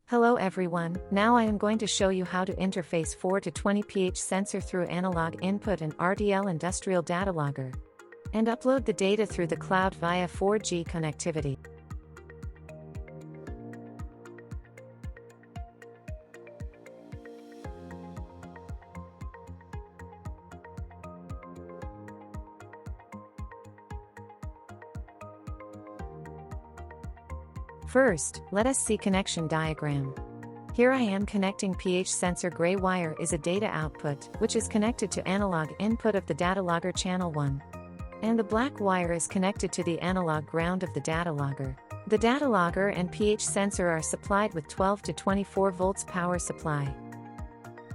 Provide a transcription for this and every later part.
Hello everyone, now I am going to show you how to interface 4 to 20 pH sensor through analog input and RDL Industrial Datalogger, and upload the data through the cloud via 4G connectivity. First, let us see connection diagram. Here I am connecting pH sensor. Gray wire is a data output, which is connected to analog input of the datalogger channel 1. And the black wire is connected to the analog ground of the datalogger. The datalogger and pH sensor are supplied with 12 to 24 volts power supply.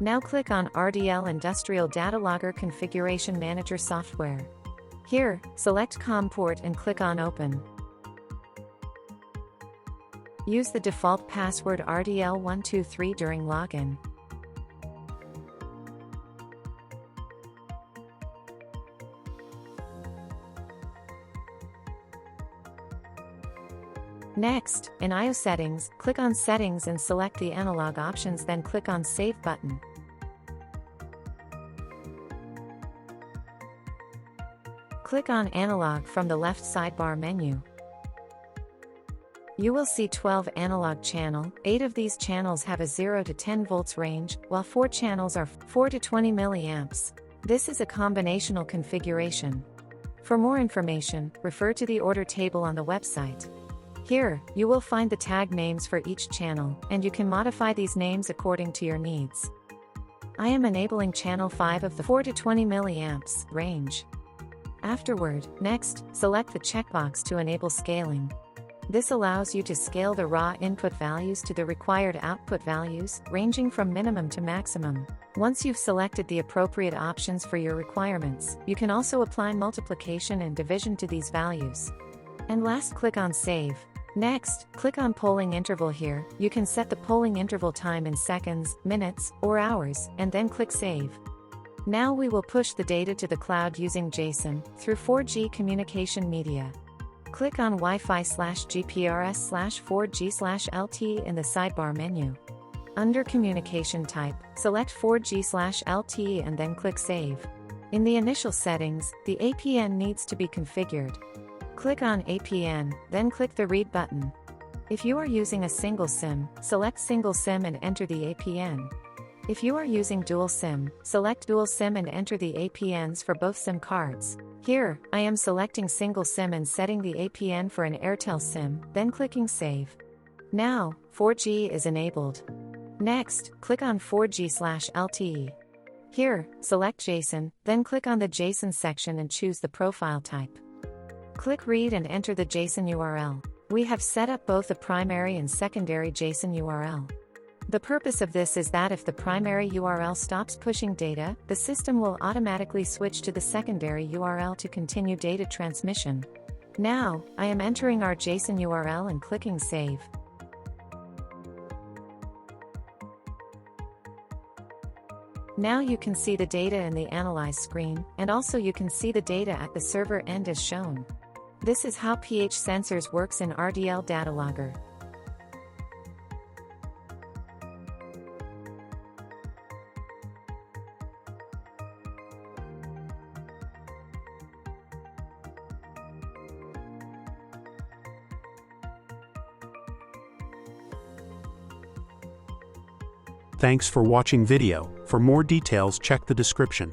Now click on RDL Industrial Datalogger Configuration Manager software. Here, select COM port and click on Open. Use the default password RDL123 during login. Next, in IO settings, click on Settings and select the analog options, then click on Save button. Click on Analog from the left sidebar menu. You will see 12 analog channel. 8 of these channels have a 0 to 10 volts range, while 4 channels are 4 to 20 milliamps. This is a combinational configuration. For more information, refer to the order table on the website. Here, you will find the tag names for each channel, and you can modify these names according to your needs. I am enabling channel 5 of the 4 to 20 milliamps range. Afterward, next, select the checkbox to enable scaling. This allows you to scale the raw input values to the required output values, ranging from minimum to maximum. Once you've selected the appropriate options for your requirements, you can also apply multiplication and division to these values. And last, click on Save. Next, click on Polling Interval. Here, you can set the polling interval time in seconds, minutes, or hours, and then click Save. Now we will push the data to the cloud using JSON, through 4G communication media. Click on Wi-Fi/GPRS/4G/LTE in the sidebar menu. Under Communication Type, select 4G/LTE and then click Save. In the initial settings, the APN needs to be configured. Click on APN, then click the Read button. If you are using a single SIM, select Single SIM and enter the APN. If you are using dual SIM, select Dual SIM and enter the APNs for both SIM cards. Here, I am selecting Single SIM and setting the APN for an Airtel SIM, then clicking Save. Now, 4G is enabled. Next, click on 4G/LTE. Here, select JSON, then click on the JSON section and choose the profile type. Click Read and enter the JSON URL. We have set up both the primary and secondary JSON URL. The purpose of this is that if the primary URL stops pushing data, the system will automatically switch to the secondary URL to continue data transmission. Now, I am entering our JSON URL and clicking Save. Now you can see the data in the Analyze screen, and also you can see the data at the server end as shown. This is how pH sensors works in RDL Datalogger. Thanks for watching video. For more details, check the description.